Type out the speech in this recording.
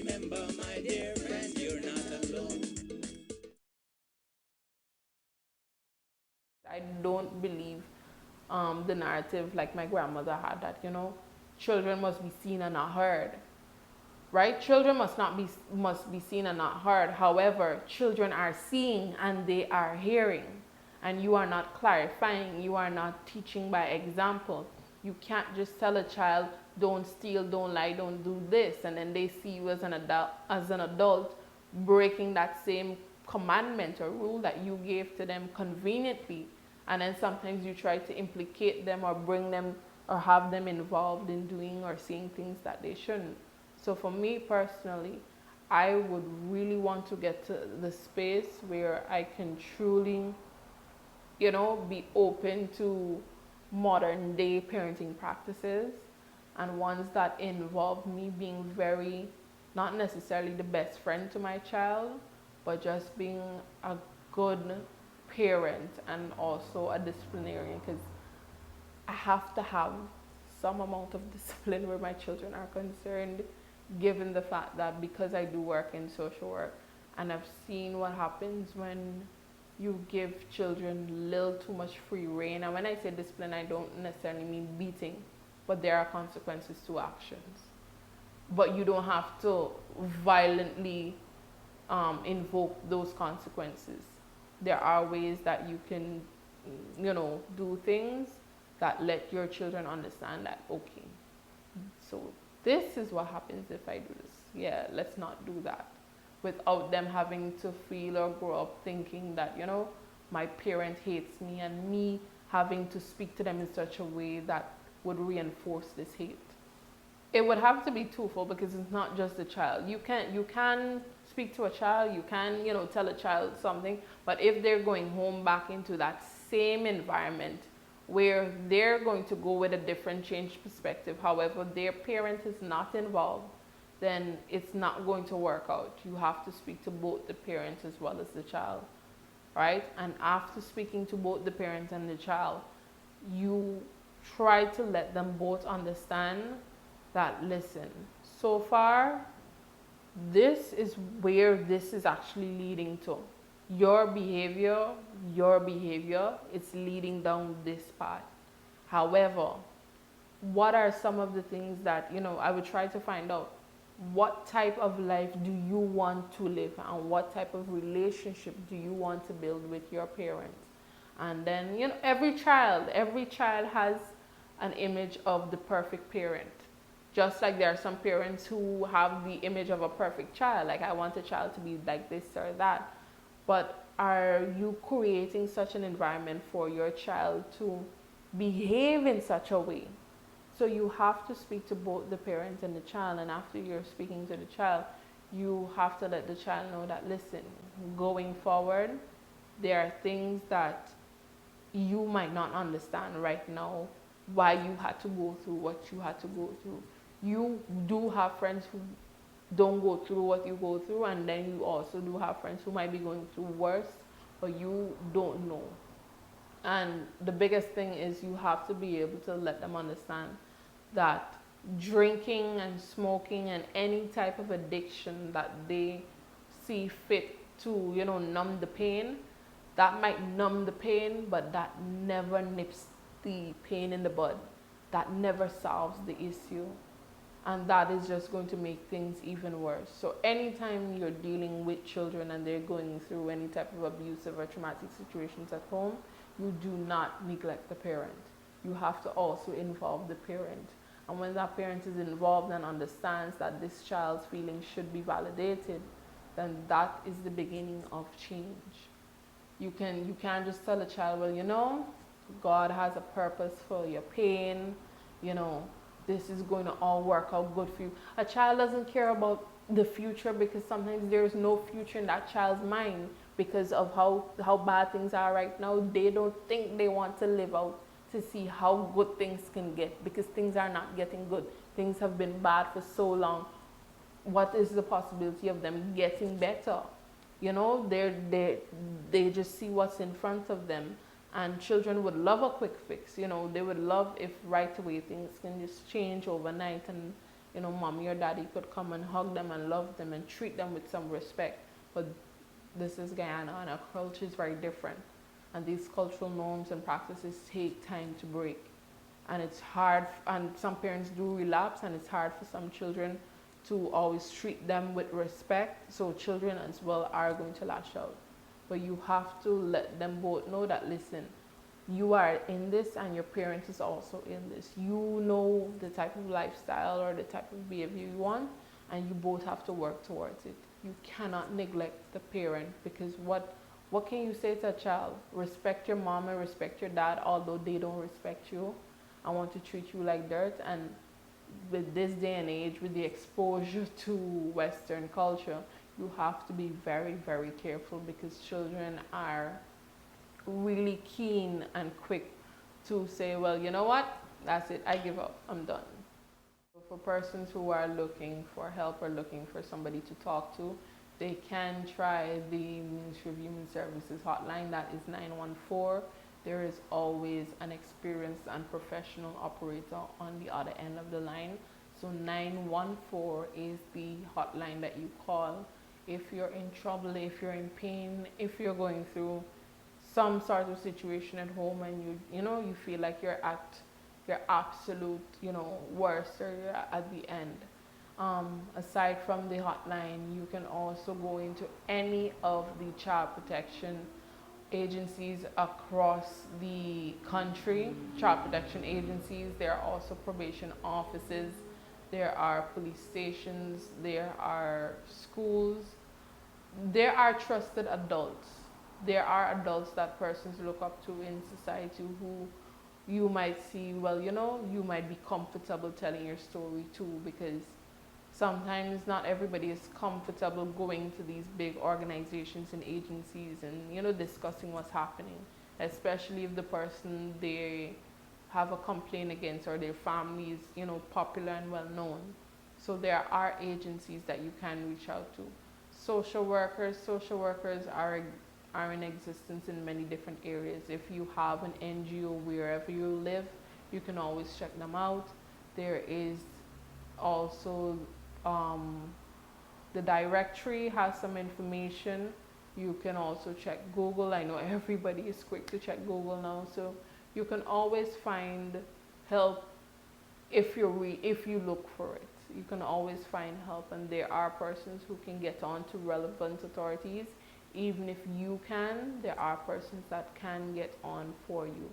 remember, my dear friend, you're not alone. I don't believe the narrative like my grandmother had, that, children must be seen and not heard. Right? Children must be seen and not heard. However, children are seeing and they are hearing. And you are not clarifying, you are not teaching by example. You can't just tell a child, don't steal, don't lie, don't do this, and then they see you as an adult breaking that same commandment or rule that you gave to them conveniently. And then sometimes you try to implicate them or bring them or have them involved in doing or seeing things that they shouldn't. So for me personally, I would really want to get to the space where I can truly, be open to modern day parenting practices, and ones that involve me being very, not necessarily the best friend to my child, but just being a good parent and also a disciplinarian, because I have to have some amount of discipline where my children are concerned, given the fact that because I do work in social work and I've seen what happens when you give children a little too much free rein. And when I say discipline, I don't necessarily mean beating, but there are consequences to actions. But you don't have to violently invoke those consequences. There are ways that you can, do things that let your children understand that, okay, so this is what happens if I do this. Yeah, let's not do that. Without them having to feel or grow up thinking that, my parent hates me, and me having to speak to them in such a way that would reinforce this hate. It would have to be twofold, because it's not just the child. You can speak to a child, you can, tell a child something, but if they're going home back into that same environment where they're going to go with a different changed perspective, however, their parent is not involved, then it's not going to work out. You have to speak to both the parents as well as the child, right? And after speaking to both the parents and the child, you try to let them both understand that, listen, so far, this is where this is actually leading to. Your behavior, it's leading down this path. However, what are some of the things that, I would try to find out, what type of life do you want to live, and what type of relationship do you want to build with your parents? And then, every child has an image of the perfect parent. Just like there are some parents who have the image of a perfect child, like I want a child to be like this or that. But are you creating such an environment for your child to behave in such a way? So you have to speak to both the parent and the child, and after you're speaking to the child, you have to let the child know that, listen, going forward, there are things that you might not understand right now, why you had to go through what you had to go through. You do have friends who don't go through what you go through, and then you also do have friends who might be going through worse, but you don't know. And the biggest thing is you have to be able to let them understand that drinking and smoking and any type of addiction that they see fit to, numb the pain, that might numb the pain, but that never nips the pain in the bud. That never solves the issue. And that is just going to make things even worse. So anytime you're dealing with children and they're going through any type of abusive or traumatic situations at home, you do not neglect the parent. You have to also involve the parent. And when that parent is involved and understands that this child's feelings should be validated, then that is the beginning of change. You can't just tell a child, well, God has a purpose for your pain, this is going to all work out good for you. A child doesn't care about the future, because sometimes there's no future in that child's mind because of how bad things are right now. They don't think they want to live out to see how good things can get, because things are not getting good. Things have been bad for so long. What is the possibility of them getting better? They just see what's in front of them. And children would love a quick fix. They would love if right away things can just change overnight, and mommy or daddy could come and hug them and love them and treat them with some respect. But this is Guyana, and our culture is very different. And these cultural norms and practices take time to break. And it's hard, and some parents do relapse, and it's hard for some children to always treat them with respect. So children as well are going to lash out. But you have to let them both know that, listen, you are in this and your parent is also in this. You know the type of lifestyle or the type of behavior you want, and you both have to work towards it. You cannot neglect the parent, because what can you say to a child? Respect your mom and respect your dad, although they don't respect you. I want to treat you like dirt. And with this day and age, with the exposure to Western culture, you have to be very, very careful, because children are really keen and quick to say, well, you know what, that's it, I give up, I'm done. For persons who are looking for help or looking for somebody to talk to, they can try the Ministry of Human Services hotline. That is 914. There is always an experienced and professional operator on the other end of the line. So 914 is the hotline that you call if you're in trouble, if you're in pain, if you're going through some sort of situation at home and you feel like you're at your absolute worst, or you're at the end. Aside from the hotline, you can also go into any of the child protection agencies across the country, child protection agencies. There are also probation offices, there are police stations, there are schools, there are trusted adults. There are adults that persons look up to in society who you might see, well, you might be comfortable telling your story too, because sometimes not everybody is comfortable going to these big organizations and agencies and discussing what's happening, especially if the person they have a complaint against or their family is popular and well known. So there are agencies that you can reach out to. Social workers are in existence in many different areas. If you have an NGO wherever you live, you can always check them out. There is also the directory has some information. You can also check Google. I know everybody is quick to check Google now, so you can always find help if you look for it. You can always find help, and there are persons who can get on to relevant authorities. Even if you can, there are persons that can get on for you.